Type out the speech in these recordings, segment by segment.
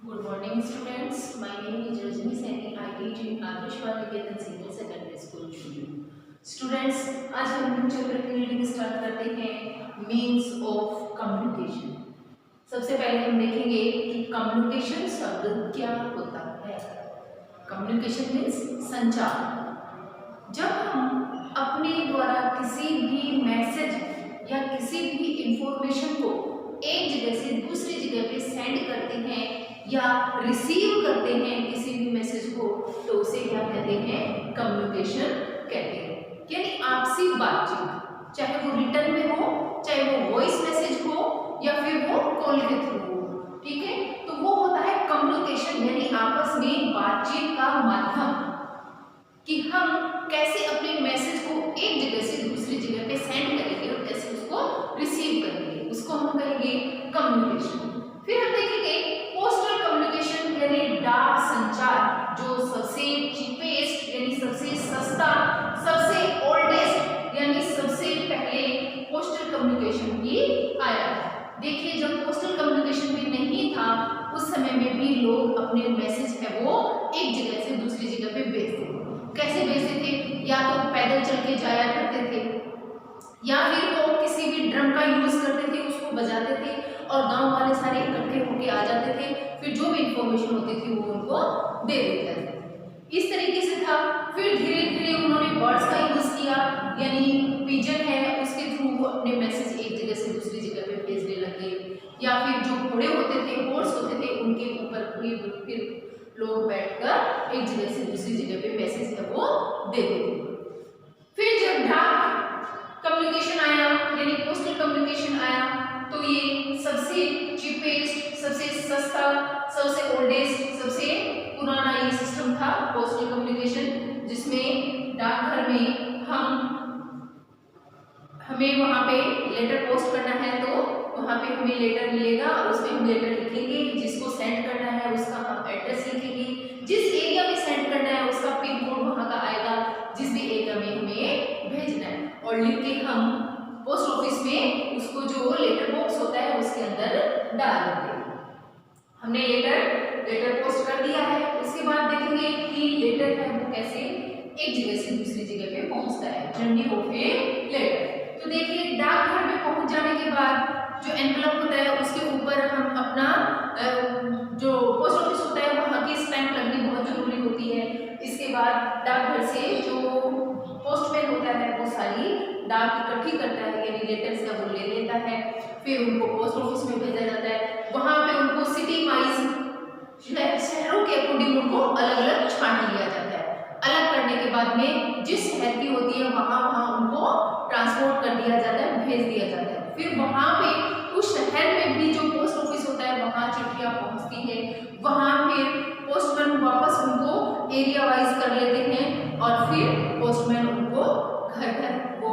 Good morning, students. My name is Rajni Saini. I teach in Adarsh Niketan Senior Secondary School, Chunyu. Students, आज हम new chapter की reading start करते हैं means of communication. सबसे पहले हम देखेंगे कि कम्युनिकेशन शब्द क्या होता है। कम्युनिकेशन मीन्स संचार। जब हम अपने द्वारा किसी भी मैसेज या किसी भी इंफॉर्मेशन को एक जगह से दूसरी जगह पे सेंड करते हैं या रिसीव करते हैं किसी भी मैसेज को, तो उसे क्या कहते हैं? कम्युनिकेशन कहते हैं। यानी आपसी बातचीत, चाहे वो रिटर्न में हो, चाहे वो वॉइस मैसेज हो या फिर वो कॉल के थ्रू हो, ठीक है, तो वो होता है कम्युनिकेशन, यानी आपस में बातचीत का माध्यम कि हम कैसे अपने मैसेज को एक जगह से दूसरी जगह पे सेंड करेंगे और कैसे उसको रिसीव करेंगे, उसको हम कहेंगे कम्युनिकेशन। फिर हम देखेंगे पोस्टल कम्युनिकेशन, यानी डाक संचार, जो सबसे चीपेस्ट यानी सबसे सस्ता, सबसे ओल्डेस्ट यानी सबसे पहले पोस्टल कम्युनिकेशन भी आया है। देखिए, जब पोस्टल कम्युनिकेशन भी नहीं था उस समय में भी लोग अपने मैसेज है वो एक जगह से दूसरी जगह पे भेजते थे। कैसे भेजते थे? या तो पैदल चल के जाया करते थे, या फिर वो किसी भी ड्रम का यूज करते थे, उसको बजाते थे और गांव वाले सारे इकट्ठे होके आ जाते थे। फिर जो भी इंफॉर्मेशन होती थी वो उनको दे देते थे। इस तरीके से था। फिर धीरे धीरे उन्होंने बर्ड्स का यूज किया, यानी पिजन है उसके थ्रू वो अपने मैसेज एक जगह से दूसरी जगह पे भेजने लगे। या फिर जो घोड़े होते थे, हॉर्स होते थे, उनके ऊपर फिर लोग बैठकर एक जगह से दूसरी जगह पे मैसेज है वो देते थे। फिर जब डाक कम्युनिकेशन आया, यानी पोस्टल कम्युनिकेशन आया, तो ये सबसे चीपेस्ट, सबसे सस्ता, सबसे ओल्डेस्ट, सबसे पुराना ये सिस्टम था पोस्टल कम्युनिकेशन, जिसमें डाकघर में हमें वहाँ पे लेटर पोस्ट करना है तो वहाँ पे हमें लेटर मिलेगा, उसमें हम लेटर लिखेंगे, जिसको सेंड करना है उसका हम एड्रेस लिखेंगे, जिस एरिया में सेंड करना है उसका पिन कोड वहाँ का आएगा, जिस भी एरिया में हमें भेजना है, और लिख के हम पोस्ट ऑफिस में उसको जो लेटर बॉक्स होता है उसके अंदर डाल देंगे। हमने लेटर पोस्ट कर दिया है। उसके बाद देखेंगे कि लेटर है वो कैसे एक जगह से दूसरी जगह पे पहुंचता है, जर्नी ऑफ ए लेटर। तो देखिए, डाकघर में पहुंच जाने के बाद जो एनवलप होता है उसके ऊपर हम अपना जो पोस्ट ऑफिस होता है वहाँ की स्टैंप लगनी बहुत जरूरी होती है। इसके बाद डाकघर से जो पोस्टमैन होता है वो सारी डाक इकट्ठी करता है, यानी लेटर्स का वो ले लेता है, फिर उनको पोस्ट ऑफिस में भेजा जाता है। वहाँ पे उनको सिटी वाइज शहरों के अकॉर्डिंग उनको अलग अलग छांट लिया जाता है। अलग करने के बाद में जिस शहर की होती है वहाँ उनको ट्रांसपोर्ट कर दिया जाता है, भेज दिया जाता है। फिर वहाँ पे उस शहर में भी जो पोस्ट ऑफिस होता है वहाँ चिट्ठियाँ पहुँचती है, वहाँ फिर पोस्टमैन वापस उनको एरिया वाइज कर लेते हैं और फिर पोस्टमैन उनको घर घर वो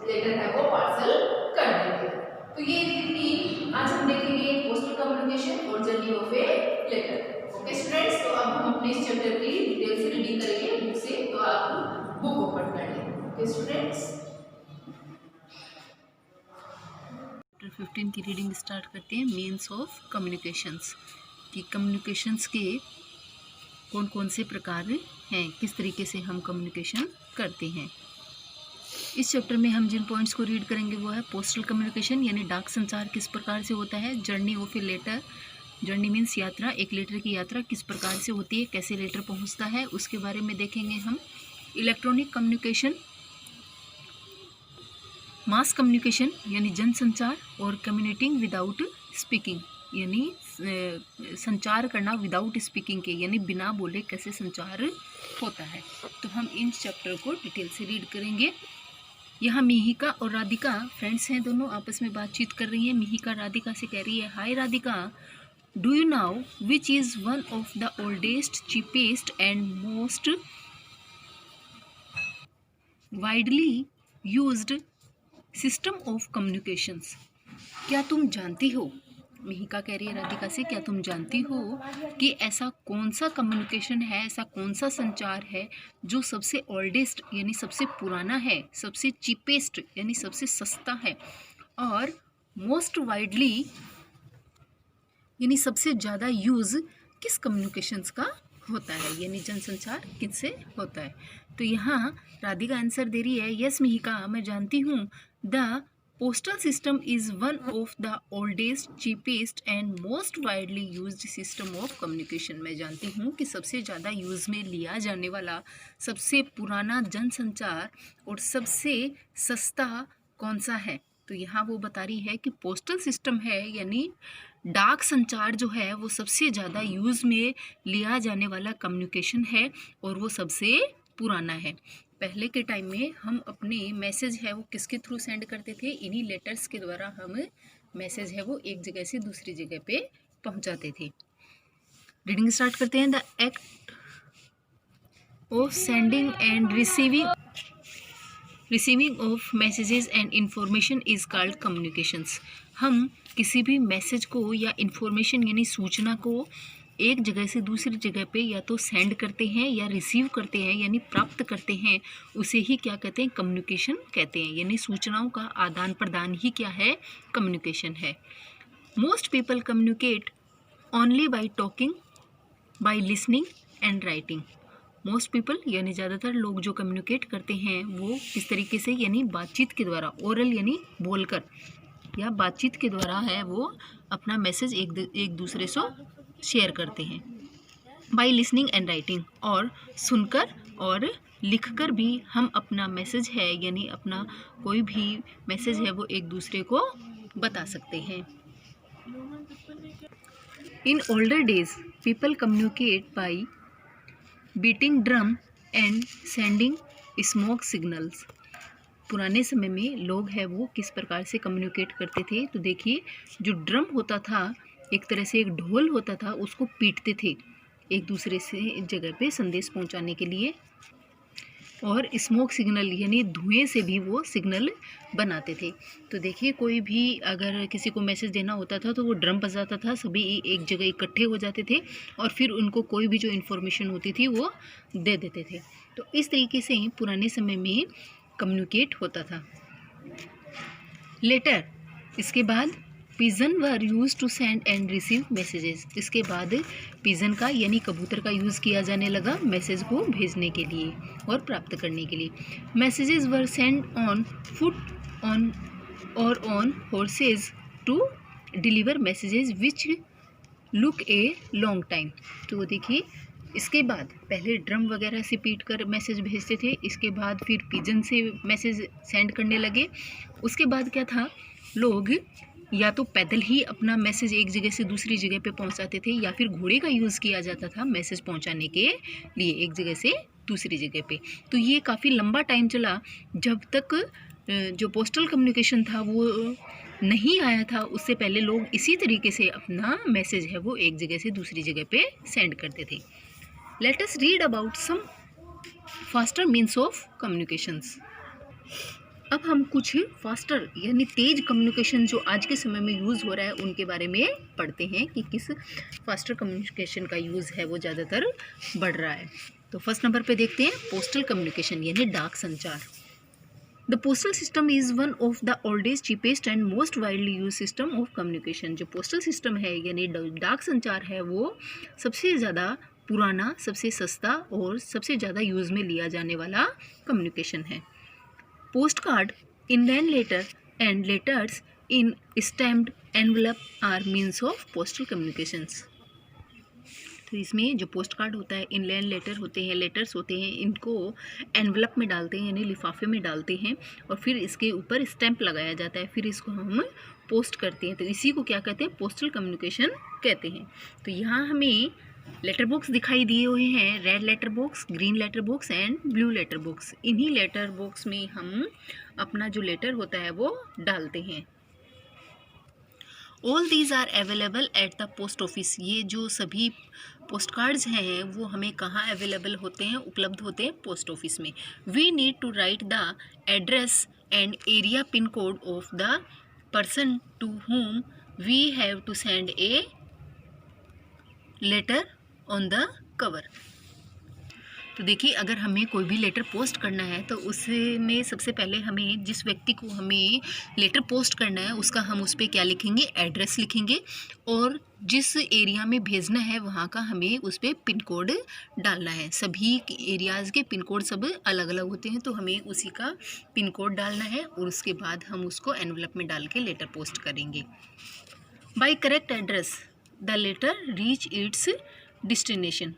लेटर है वो पार्सल कर देते हैं। तो ये थी आज हम देखेंगे पोस्टल कम्युनिकेशन और journey of a letter. Okay students, तो अब हम अपने इस चैप्टर की डिटेल से रीडिंग करेंगे बुक से, तो आप बुक ओपन कर लें। ओके स्टूडेंट्स, चैप्टर 15 की रीडिंग स्टार्ट करते हैं मीन्स ऑफ कम्युनिकेशंस, कि कम्युनिकेशंस के कौन कौन से प्रकार हैं, किस तरीके से हम कम्युनिकेशन करते हैं। इस चैप्टर में हम जिन पॉइंट्स को रीड करेंगे वो है पोस्टल कम्युनिकेशन, यानी डाक संचार किस प्रकार से होता है। Journey of a letter, journey means यात्रा, एक लेटर की यात्रा किस प्रकार से होती है, कैसे लेटर पहुंचता है, उसके बारे में देखेंगे हम। इलेक्ट्रॉनिक कम्युनिकेशन, मास कम्युनिकेशन यानी जनसंचार, और कम्युनिकेटिंग विदाउट स्पीकिंग, यानी संचार करना विदाउट स्पीकिंग के, यानी बिना बोले कैसे संचार होता है। तो हम इन चैप्टर को डिटेल से रीड करेंगे। यहाँ मिहिका और राधिका फ्रेंड्स हैं, दोनों आपस में बातचीत कर रही हैं। मिहिका राधिका से कह रही है, hi Radhika, do you know which is one of the oldest, cheapest and most widely used system of communications. क्या तुम जानती हो, मिहिका कह रही है राधिका से, क्या तुम जानती हो कि ऐसा कौन सा कम्युनिकेशन है, ऐसा कौन सा संचार है जो सबसे ओल्डेस्ट यानी सबसे पुराना है, सबसे चीपेस्ट यानी सबसे सस्ता है, और मोस्ट वाइडली यानी सबसे ज़्यादा यूज़ किस कम्युनिकेशंस का होता है, यानी जनसंचार किससे होता है। तो यहाँ राधिका आंसर दे रही है, यस मिहिका मैं जानती हूँ, the postal system is one of the oldest, cheapest and most widely used system of communication. मैं जानती हूँ कि सबसे ज़्यादा यूज़ में लिया जाने वाला सबसे पुराना जनसंचार और सबसे सस्ता कौन सा है। तो यहाँ वो बता रही है कि पोस्टल सिस्टम है, यानी डाक संचार जो है वो सबसे ज़्यादा यूज़ में लिया जाने वाला कम्युनिकेशन है और वो सबसे पुराना है। पहले के टाइम में हम अपने मैसेज है वो किसके थ्रू सेंड करते थे, इन्हीं लेटर्स के द्वारा हम मैसेज है वो एक जगह से दूसरी जगह पे पहुंचाते थे। रीडिंग स्टार्ट करते हैं। The act of sending end receiving of messages and information is called communications. हम किसी भी मैसेज को या इंफॉर्मेशन यानी सूचना को एक जगह से दूसरी जगह पे या तो सेंड करते हैं या रिसीव करते हैं यानी प्राप्त करते हैं, उसे ही क्या कहते हैं, कम्युनिकेशन कहते हैं। यानी सूचनाओं का आदान प्रदान ही क्या है, कम्युनिकेशन है। Most people communicate only by talking, by listening and writing. Most people यानी ज़्यादातर लोग जो कम्युनिकेट करते हैं वो किस तरीके से, यानी बातचीत के द्वारा, ओरल यानी बोलकर या बातचीत के द्वारा है वो अपना मैसेज एक दूसरे से शेयर करते हैं। बाय लिसनिंग एंड राइटिंग, और सुनकर और लिखकर भी हम अपना मैसेज है यानी अपना कोई भी मैसेज है वो एक दूसरे को बता सकते हैं। In older days people communicate bye beating drum and sending smoke signals. पुराने समय में लोग हैं वो किस प्रकार से कम्युनिकेट करते थे, तो देखिए जो ड्रम होता था, एक तरह से एक ढोल होता था, उसको पीटते थे एक दूसरे से जगह पे संदेश पहुंचाने के लिए, और स्मोक सिग्नल यानी धुएं से भी वो सिग्नल बनाते थे। तो देखिए कोई भी अगर किसी को मैसेज देना होता था तो वो ड्रम बजाता था, सभी एक जगह इकट्ठे हो जाते थे और फिर उनको कोई भी जो इन्फॉर्मेशन होती थी वो दे देते थे। तो इस तरीके से पुराने समय में कम्युनिकेट होता था। लेटर, इसके बाद pigeon were use to send and receive messages. इसके बाद पिजन का यानी कबूतर का यूज़ किया जाने लगा मैसेज को भेजने के लिए और प्राप्त करने के लिए। Messages were sent on foot on और on horses to deliver messages which look a long time. तो देखिए इसके बाद पहले ड्रम वगैरह से पीट कर मैसेज भेजते थे, इसके बाद फिर पिजन से मैसेज सेंड करने लगे। उसके बाद क्या था, लोग या तो पैदल ही अपना मैसेज एक जगह से दूसरी जगह पे पहुंचाते थे या फिर घोड़े का यूज़ किया जाता था मैसेज पहुंचाने के लिए एक जगह से दूसरी जगह पे। तो ये काफ़ी लंबा टाइम चला जब तक जो पोस्टल कम्युनिकेशन था वो नहीं आया था। उससे पहले लोग इसी तरीके से अपना मैसेज है वो एक जगह से दूसरी जगह पे सेंड करते थे। Let us read about some faster means of communications. अब हम कुछ फास्टर यानी तेज कम्युनिकेशन जो आज के समय में यूज़ हो रहा है उनके बारे में पढ़ते हैं कि किस फास्टर कम्युनिकेशन का यूज़ है वो ज़्यादातर बढ़ रहा है। तो फर्स्ट नंबर पे देखते हैं पोस्टल कम्युनिकेशन यानी डाक संचार। The postal system is one of the oldest, cheapest and most widely use system of communication. जो पोस्टल सिस्टम है यानी डाक संचार है वो सबसे ज़्यादा पुराना, सबसे सस्ता और सबसे ज़्यादा यूज़ में लिया जाने वाला कम्युनिकेशन है। Post card, inland letter and letters in stamped envelope are means of postal communications. तो इसमें जो पोस्ट कार्ड होता है, इनलैंड लेटर होते हैं, लेटर्स होते हैं, इनको एनवलप में डालते हैं यानी लिफाफे में डालते हैं और फिर इसके ऊपर स्टैंप लगाया जाता है, फिर इसको हम पोस्ट करते हैं। तो इसी को क्या कहते हैं, पोस्टल कम्युनिकेशन कहते हैं। तो यहाँ हमें लेटर बॉक्स दिखाई दिए हुए हैं, red letter box, green letter box and blue letter box. इन्हीं लेटर बॉक्स में हम अपना जो लेटर होता है वो डालते हैं। All these are available at the post office. ये जो सभी पोस्ट कार्ड्स हैं वो हमें कहाँ अवेलेबल होते हैं, उपलब्ध होते हैं पोस्ट ऑफिस में। We need to write the address and area pin code of the person to whom we have to send a letter on the cover। तो तो देखिए, अगर हमें कोई भी लेटर पोस्ट करना है तो उसमें सबसे पहले हमें जिस व्यक्ति को हमें लेटर पोस्ट करना है उसका हम उस पर क्या लिखेंगे, एड्रेस लिखेंगे, और जिस एरिया में भेजना है वहाँ का हमें उस पर पिन कोड डालना है। सभी एरियाज़ के पिन कोड सब अलग अलग होते हैं, तो हमें उसी का पिन कोड डालना है और उसके बाद हम उसको एनवलप में डाल के लेटर पोस्ट करेंगे। By correct address the letter reach its destination.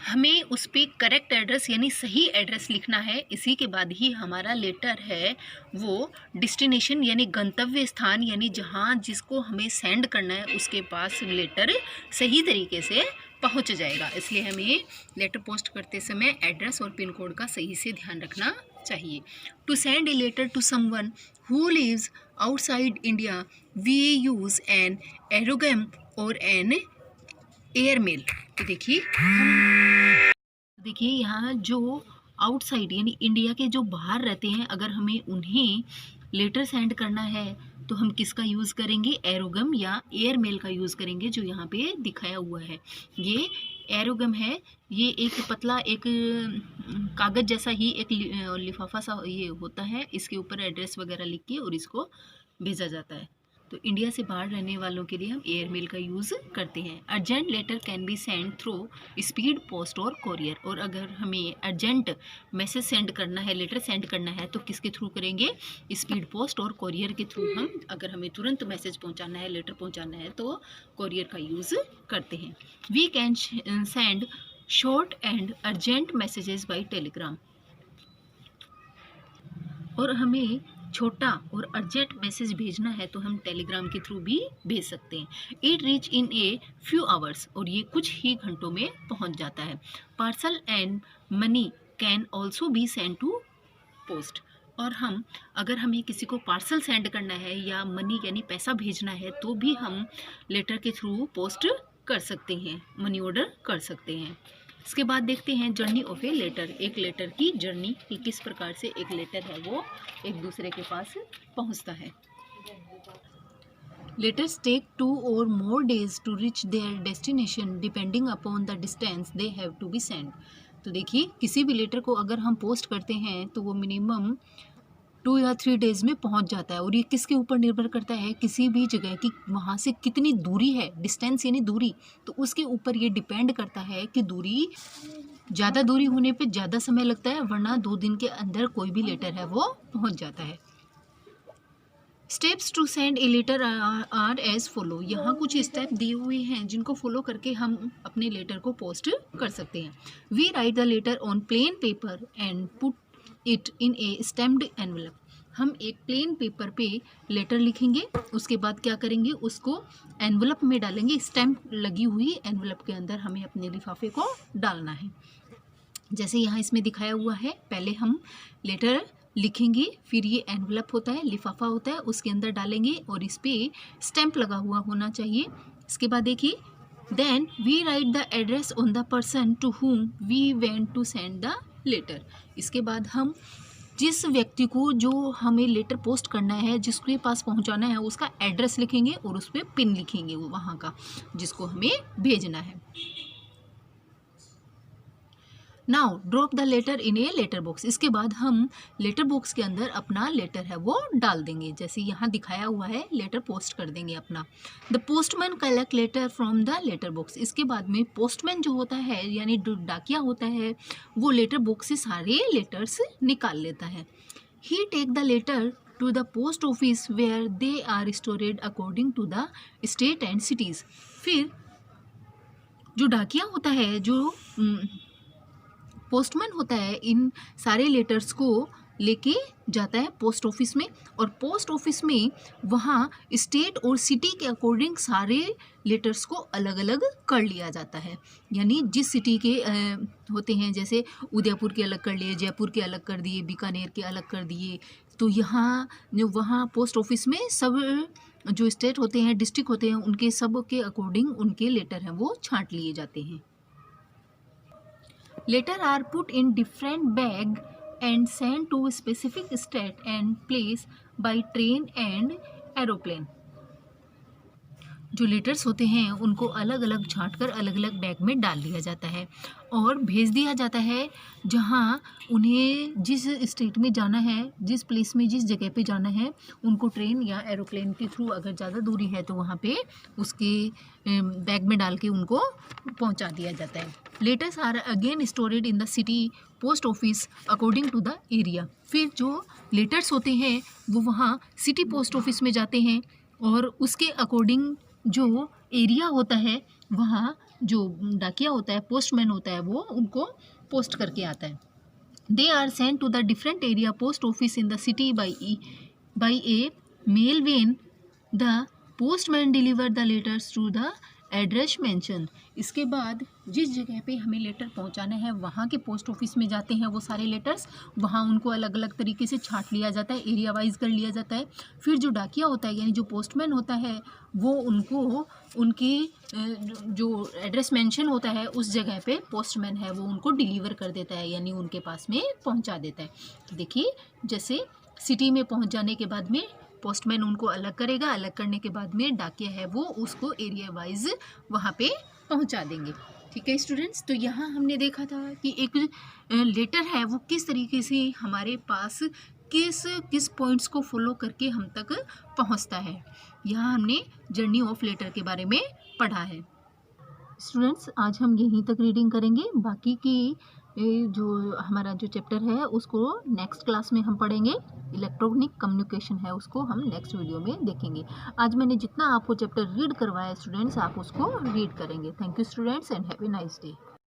हमें उस पर करेक्ट एड्रेस यानी सही एड्रेस लिखना है, इसी के बाद ही हमारा लेटर है वो डेस्टिनेशन यानी गंतव्य स्थान यानी जहाँ जिसको हमें सेंड करना है उसके पास लेटर सही तरीके से पहुँच जाएगा। इसलिए हमें लेटर पोस्ट करते समय एड्रेस और पिन कोड का सही से ध्यान रखना चाहिए। To send a letter to someone who lives outside India we use an aerogram or an airmail. तो देखिए यहाँ जो आउटसाइड यानी इंडिया के जो बाहर रहते हैं, अगर हमें उन्हें लेटर सेंड करना है तो हम किसका यूज़ करेंगे, एरोगम या एयरमेल का यूज़ करेंगे, जो यहाँ पे दिखाया हुआ है। ये एरोगम है, ये एक पतला एक कागज़ जैसा ही एक लिफाफा सा ये होता है, इसके ऊपर एड्रेस वगैरह लिख के और इसको भेजा जाता है। तो इंडिया से बाहर रहने वालों के लिए हम एयरमेल का यूज़ करते हैं। Urgent letter can be send through speed post और कोरियर। और अगर हमें अर्जेंट मैसेज सेंड करना है, लेटर सेंड करना है, तो किसके थ्रू करेंगे, स्पीड पोस्ट और कोरियर के थ्रू। हम अगर हमें तुरंत मैसेज पहुंचाना है, लेटर पहुंचाना है, तो कोरियर का यूज़ करते हैं। We can send short and urgent messages by Telegram. और हमें छोटा और अर्जेंट मैसेज भेजना है तो हम टेलीग्राम के थ्रू भी भेज सकते हैं। It reach in a few hours. और ये कुछ ही घंटों में पहुंच जाता है। Parcel and money can also be send to post. और हम अगर हमें किसी को पार्सल सेंड करना है या मनी यानी पैसा भेजना है तो भी हम लेटर के थ्रू पोस्ट कर सकते हैं, मनी ऑर्डर कर सकते हैं। इसके बाद देखते हैं जर्नी ऑफ ए लेटर, एक लेटर की जर्नी कि किस प्रकार से एक लेटर है वो एक दूसरे के पास पहुंचता है। Letters take 2 or more days to reach their destination depending upon the distance they have to be sent। तो देखिए, किसी भी लेटर को अगर हम पोस्ट करते हैं तो वो मिनिमम 2 या 3 डेज़ में पहुंच जाता है। और ये किसके ऊपर निर्भर करता है, किसी भी जगह की वहाँ से कितनी दूरी है, डिस्टेंस यानी दूरी, तो उसके ऊपर ये डिपेंड करता है कि दूरी ज़्यादा दूरी होने पे ज़्यादा समय लगता है, वरना 2 दिन के अंदर कोई भी लेटर है वो पहुंच जाता है। Steps to send a letter are as follow. यहाँ कुछ स्टेप दिए हुए हैं जिनको फॉलो करके हम अपने लेटर को पोस्ट कर सकते हैं। We write the letter on plain paper and put it in a stamped envelope. हम एक प्लेन पेपर पे लेटर लिखेंगे, उसके बाद क्या करेंगे, उसको एनवलप में डालेंगे। स्टैम्प लगी हुई एनवलप के अंदर हमें अपने लिफाफे को डालना है। जैसे यहाँ इसमें दिखाया हुआ है, पहले हम लेटर लिखेंगे, फिर ये एनवलप होता है, लिफाफा होता है, उसके अंदर डालेंगे और इस पर स्टैम्प लगा हुआ होना चाहिए। इसके बाद देखिए, then we write the address on the person to whom we went to send the letter. इसके बाद हम जिस व्यक्ति को जो हमें लेटर पोस्ट करना है, जिसके पास पहुंचाना है, उसका एड्रेस लिखेंगे और उस पर पिन लिखेंगे वो वहाँ का जिसको हमें भेजना है। Now drop the letter in a letter box. इसके बाद हम लेटर बॉक्स के अंदर अपना लेटर है वो डाल देंगे, जैसे यहाँ दिखाया हुआ है, लेटर पोस्ट कर देंगे अपना। The postman collect letter from the letter box. इसके बाद में पोस्टमैन जो होता है यानी डाकिया होता है, वो लेटर बॉक्स से सारे लेटर्स निकाल लेता है। He take the letter to the post office where they are stored according to the state and cities. फिर जो डाकिया होता है, जो पोस्टमैन होता है, इन सारे लेटर्स को लेके जाता है पोस्ट ऑफिस में, और पोस्ट ऑफिस में वहाँ स्टेट और सिटी के अकॉर्डिंग सारे लेटर्स को अलग अलग कर लिया जाता है। यानी जिस सिटी के होते हैं, जैसे उदयपुर के अलग कर लिए, जयपुर के अलग कर दिए, बीकानेर के अलग कर दिए, तो यहाँ वहाँ पोस्ट ऑफिस में सब जो स्टेट होते हैं, डिस्ट्रिक्ट होते हैं, उनके सब के अकॉर्डिंग उनके लेटर हैं वो छांट लिए जाते हैं। Letter are put in different bag and sent to a specific state and place by train and aeroplane। जो लेटर्स होते हैं उनको अलग अलग छांट कर अलग अलग बैग में डाल दिया जाता है और भेज दिया जाता है जहाँ उन्हें जिस स्टेट में जाना है, जिस प्लेस में जिस जगह पे जाना है, उनको ट्रेन या एरोप्लेन के थ्रू अगर ज़्यादा दूरी है तो वहाँ पे उसके बैग में डाल के उनको पहुँचा दिया जाता है। Letters are again stored in the city post office according to the area. फिर जो लेटर्स होते हैं वो वहाँ सिटी पोस्ट ऑफिस में जाते हैं और उसके अकॉर्डिंग जो एरिया होता है वहाँ जो डाकिया होता है, पोस्टमैन होता है, वो उनको पोस्ट करके आता है। They are send to the different area post office in the city by a mail van. The postman deliver the letters to the address mention. इसके बाद जिस जगह पे हमें लेटर पहुंचाना है वहाँ के पोस्ट ऑफिस में जाते हैं वो सारे लेटर्स, वहाँ उनको अलग अलग तरीके से छांट लिया जाता है, एरिया वाइज कर लिया जाता है। फिर जो डाकिया होता है यानी जो पोस्टमैन होता है वो उनको उनकी जो एड्रेस मेंशन होता है उस जगह पे पोस्टमैन है वो उनको डिलीवर कर देता है यानी उनके पास में पहुँचा देता है। तो देखिए जैसे सिटी में पहुँच जाने के बाद में पोस्टमैन उनको अलग करेगा, अलग करने के बाद में डाकिया है वो उसको एरिया वाइज वहाँ पे पहुँचा देंगे। ठीक है स्टूडेंट्स, तो यहाँ हमने देखा था कि एक लेटर है वो किस तरीके से हमारे पास किस पॉइंट्स को फॉलो करके हम तक पहुँचता है। यहाँ हमने जर्नी ऑफ लेटर के बारे में पढ़ा है। स्टूडेंट्स आज हम यहीं तक रीडिंग करेंगे, बाकी की जो हमारा जो चैप्टर है उसको नेक्स्ट क्लास में हम पढ़ेंगे। इलेक्ट्रॉनिक कम्युनिकेशन है उसको हम नेक्स्ट वीडियो में देखेंगे। आज मैंने जितना आपको चैप्टर रीड करवाया स्टूडेंट्स आप उसको रीड करेंगे। Thank you students and have a nice day.